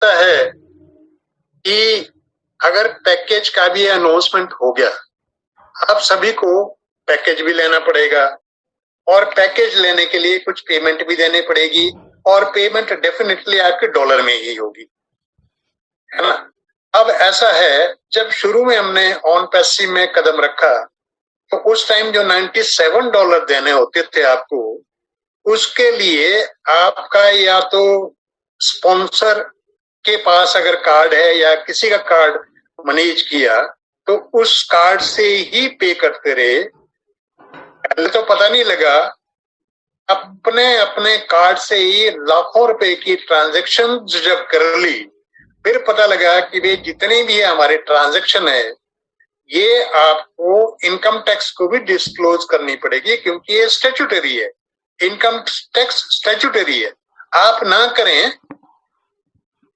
लगता है कि अगर पैकेज का भी अनाउंसमेंट हो गया, आप सभी को पैकेज भी लेना पड़ेगा और पैकेज लेने के लिए कुछ पेमेंट भी देनी पड़ेगी और पेमेंट डेफिनेटली आपके डॉलर में ही होगी, है ना। अब ऐसा है, जब शुरू में हमने ऑन पैसिव में कदम रखा तो उस टाइम जो $97 देने होते थे आपको, उसके लिए आपका या तो स्पॉन्सर के पास अगर कार्ड है या किसी का कार्ड मैनेज किया तो उस कार्ड से ही पे करते रहे। पहले तो पता नहीं लगा, अपने अपने कार्ड से ही लाखों रुपए की ट्रांजैक्शन जब कर ली, फिर पता लगा कि वे जितने भी हमारे ट्रांजैक्शन है ये आपको इनकम टैक्स को भी डिस्क्लोज करनी पड़ेगी, क्योंकि ये स्टैट्यूटरी है, इनकम टैक्स स्टैट्यूटरी है। आप ना करें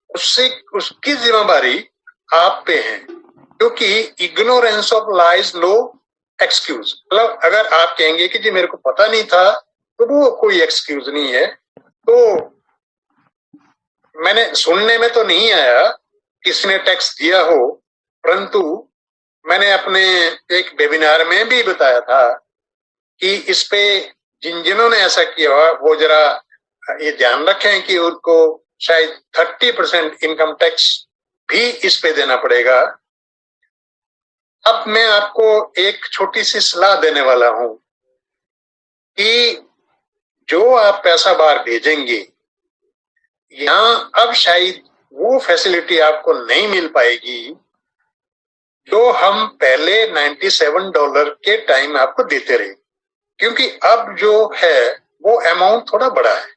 उससे उसकी जिम्मेदारी आप पे है, क्योंकि ignorance of law is no excuse. मतलब अगर आप कहेंगे कि जी मेरे को पता नहीं था, तो वो कोई एक्सक्यूज नहीं है। तो मैंने सुनने में तो नहीं आया किसने टैक्स दिया हो, परंतु मैंने अपने एक वेबिनार में भी बताया था कि इस पे जिन्होंने ऐसा किया वो जरा ये ध्यान रखें कि उनको शायद 30% इनकम टैक्स भी इस पे देना पड़ेगा। अब मैं आपको एक छोटी सी सलाह देने वाला हूं कि जो आप पैसा बाहर भेजेंगे, यहां अब शायद वो फैसिलिटी आपको नहीं मिल पाएगी जो हम पहले $97 के टाइम आपको देते रहे, क्योंकि अब जो है वो अमाउंट थोड़ा बड़ा है।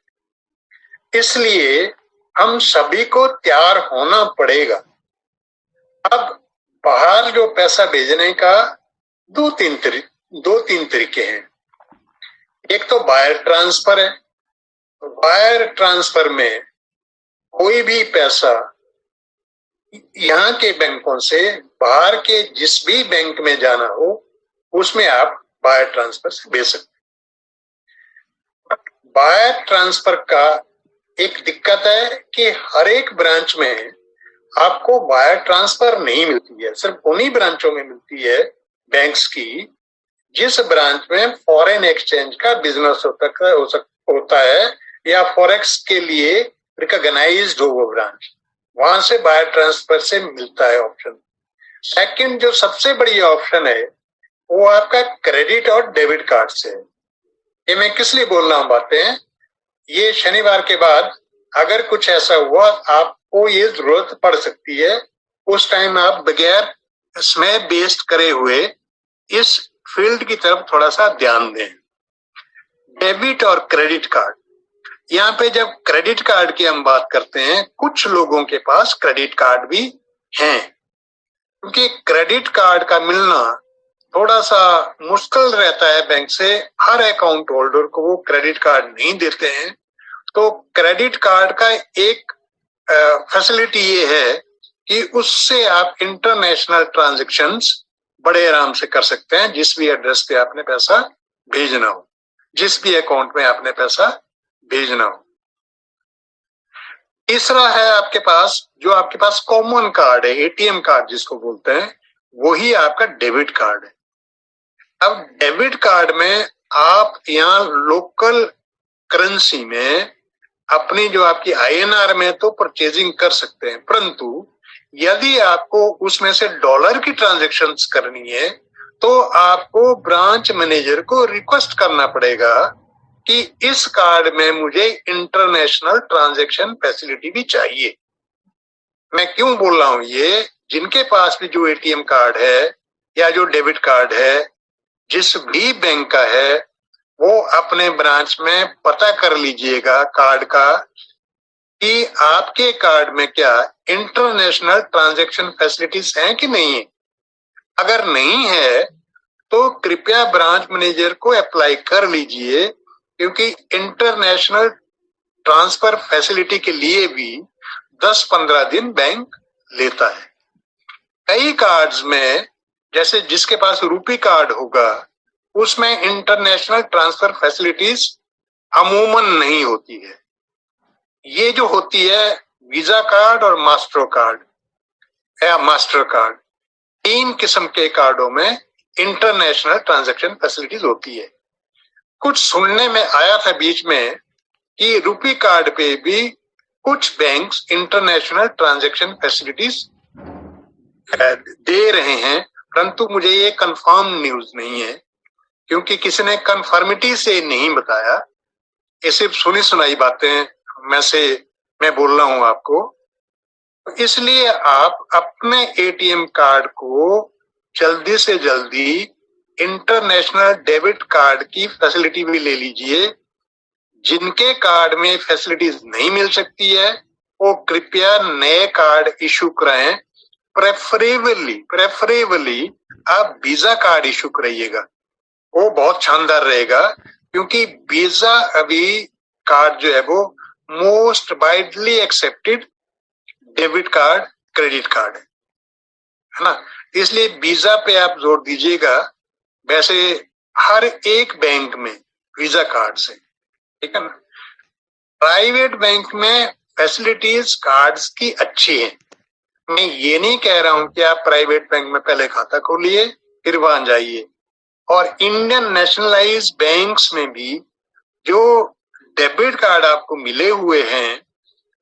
इसलिए हम सभी को तैयार होना पड़ेगा। अब बाहर जो पैसा भेजने का दो तीन तरीके हैं। एक तो वायर ट्रांसफर है। वायर ट्रांसफर में कोई भी पैसा यहाँ के बैंकों से बाहर के जिस भी बैंक में जाना हो उसमें आप वायर ट्रांसफर से भेज सकते हैं। वायर ट्रांसफर का एक दिक्कत है कि हर एक ब्रांच में आपको वायर ट्रांसफर नहीं मिलती है, सिर्फ उन्हीं ब्रांचों में मिलती है बैंक्स की जिस ब्रांच में फॉरेन एक्सचेंज का बिजनेस होता है या फॉरेक्स के लिए रिकॉग्नाइज्ड हो वो ब्रांच, वहां से वायर ट्रांसफर से मिलता है ऑप्शन। सेकंड जो सबसे बड़ी ऑप्शन है वो आपका क्रेडिट और डेबिट कार्ड से है। ये मैं किस लिए बोल रहा हूं बातें, ये शनिवार के बाद अगर कुछ ऐसा हुआ आपको ये जरूरत पड़ सकती है, उस टाइम आप बगैर इसमें बेस्ड करे हुए इस फील्ड की तरफ थोड़ा सा ध्यान दें। डेबिट और क्रेडिट कार्ड, यहाँ पे जब क्रेडिट कार्ड की हम बात करते हैं, कुछ लोगों के पास क्रेडिट कार्ड भी हैं, क्योंकि क्रेडिट कार्ड का मिलना थोड़ा सा मुश्किल रहता है बैंक से। हर अकाउंट होल्डर को वो क्रेडिट कार्ड नहीं देते हैं। तो क्रेडिट कार्ड का एक फैसिलिटी ये है कि उससे आप इंटरनेशनल ट्रांजैक्शंस बड़े आराम से कर सकते हैं, जिस भी एड्रेस पे आपने पैसा भेजना हो, जिस भी अकाउंट में आपने पैसा भेजना हो। तीसरा है आपके पास जो आपके पास कॉमन कार्ड है, एटीएम कार्ड जिसको बोलते हैं, वही आपका डेबिट कार्ड है। अब डेबिट कार्ड में आप यहाँ लोकल करेंसी में अपनी जो आपकी INR में तो परचेजिंग कर सकते हैं, परंतु यदि आपको उसमें से डॉलर की ट्रांजैक्शंस करनी है तो आपको ब्रांच मैनेजर को रिक्वेस्ट करना पड़ेगा कि इस कार्ड में मुझे इंटरनेशनल ट्रांजैक्शन फैसिलिटी भी चाहिए। मैं क्यों बोल रहा हूं ये, जिनके पास भी जो एटीएम कार्ड है या जो डेबिट कार्ड है जिस भी बैंक का है, वो अपने ब्रांच में पता कर लीजिएगा कार्ड का कि आपके कार्ड में क्या इंटरनेशनल ट्रांजैक्शन फैसिलिटीज हैं कि नहीं है। अगर नहीं है तो कृपया ब्रांच मैनेजर को अप्लाई कर लीजिए, क्योंकि इंटरनेशनल ट्रांसफर फैसिलिटी के लिए भी 10-15 दिन बैंक लेता है। कई कार्ड्स में, जैसे जिसके पास रुपी कार्ड होगा, उसमें इंटरनेशनल ट्रांसफर फैसिलिटीज अमूमन नहीं होती है। ये जो होती है वीजा कार्ड और मास्टर कार्ड या मास्टर कार्ड, 3 किस्म के कार्डों में इंटरनेशनल ट्रांजैक्शन फैसिलिटीज होती है। कुछ सुनने में आया था बीच में कि रुपी कार्ड पे भी कुछ बैंक्स इंटरनेशनल ट्रांजैक्शन फैसिलिटीज दे रहे हैं, परंतु मुझे ये कंफर्म न्यूज नहीं है क्योंकि किसी ने कंफर्मिटी से नहीं बताया। ये सिर्फ सुनी सुनाई बातें मैं बोल रहा हूं आपको। इसलिए आप अपने एटीएम कार्ड को जल्दी से जल्दी इंटरनेशनल डेबिट कार्ड की फैसिलिटी भी ले लीजिए। जिनके कार्ड में फैसिलिटीज नहीं मिल सकती है वो कृपया नए कार्ड इशू कराएं। प्रेफरेबली आप वीजा कार्ड इशू कराइएगा, वो बहुत शानदार रहेगा क्योंकि वीजा अभी कार्ड जो है वो most widely accepted debit card credit card है ना। इसलिए वीजा पे आप जोर दीजिएगा। वैसे हर एक बैंक में वीजा कार्ड से, ठीक है ना। प्राइवेट बैंक में फैसिलिटीज कार्ड्स की अच्छी है। मैं ये नहीं कह रहा हूं कि आप प्राइवेट बैंक में पहले खाता खोलिए फिर वहां जाइए। और इंडियन नेशनलाइज्ड बैंक्स में भी जो डेबिट कार्ड आपको मिले हुए हैं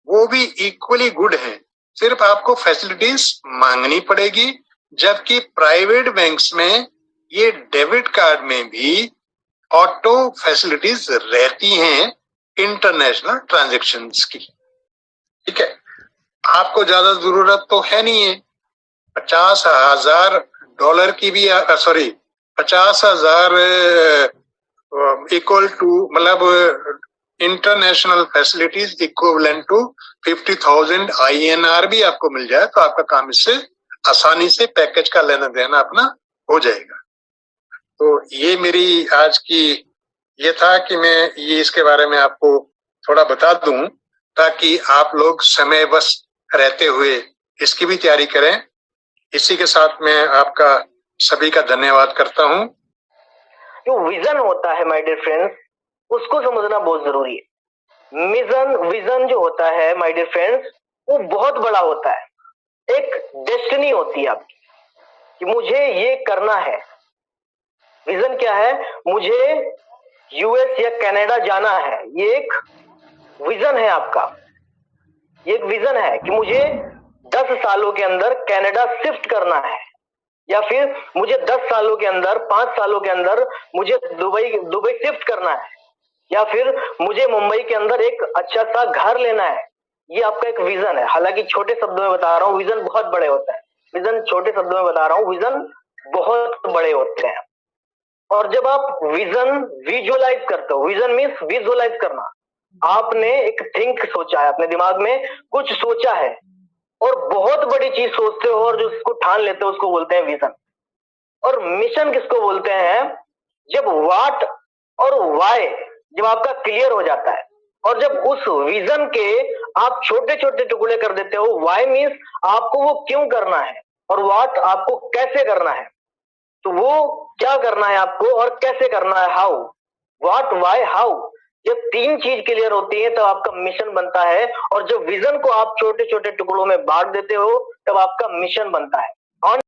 वो भी इक्वली गुड हैं, सिर्फ आपको फैसिलिटीज मांगनी पड़ेगी। जबकि प्राइवेट बैंक्स में ये डेबिट कार्ड में भी ऑटो फैसिलिटीज रहती हैं इंटरनेशनल ट्रांजैक्शंस की, ठीक है। आपको ज्यादा जरूरत तो है नहीं है। $50,000 की भी 50,000 इक्वल टू मतलब international facilities equivalent to 50,000 INR भी आपको मिल जाए तो आपका काम इससे आसानी से पैकेज का लेना देना अपना हो जाएगा। तो ये मेरी आज की ये था कि मैं ये इसके बारे में आपको थोड़ा बता दूं ताकि आप लोग समय बस रहते हुए इसकी भी तैयारी करें। इसी के साथ मैं आपका सभी का धन्यवाद करता हूं। जो विजन होता है माय डियर फ्रेंड्स, उसको समझना बहुत जरूरी है। विजन जो होता है माय डियर फ्रेंड्स, वो बहुत बड़ा होता है। एक डेस्टिनी होती है आपकी कि मुझे ये करना है। विजन क्या है? मुझे यूएस या कनाडा जाना है, ये एक विजन है आपका। ये एक विजन है कि मुझे 10 सालों के अंदर कनाडा शिफ्ट करना है, या फिर मुझे 10 सालों के अंदर 5 सालों के अंदर मुझे दुबई शिफ्ट करना है, या फिर मुझे मुंबई के अंदर एक अच्छा सा घर लेना है। ये आपका एक विजन है। हालांकि छोटे शब्दों में बता रहा हूँ, विजन बहुत बड़े होते हैं। विजन छोटे शब्दों में बता रहा हूँ, विजन बहुत बड़े होते हैं। और जब आप विजन विजुअलाइज करते हो, विजन मीन्स विजुअलाइज करना। आपने एक थिंक सोचा है, अपने दिमाग में कुछ सोचा है और बहुत बड़ी चीज सोचते हो और जो उसको ठान लेते हो उसको बोलते हैं विजन। और मिशन किसको बोलते हैं? जब व्हाट और व्हाई जब आपका क्लियर हो जाता है और जब उस विजन के आप छोटे छोटे टुकड़े कर देते हो। व्हाई मीन्स आपको वो क्यों करना है और व्हाट आपको कैसे करना है। तो वो क्या करना है आपको और कैसे करना है, हाउ, व्हाट, व्हाई, हाउ। जब 3 चीज क्लियर होती है तब आपका मिशन बनता है। और जब विजन को आप छोटे छोटे टुकड़ों में बांट देते हो तब आपका मिशन बनता है।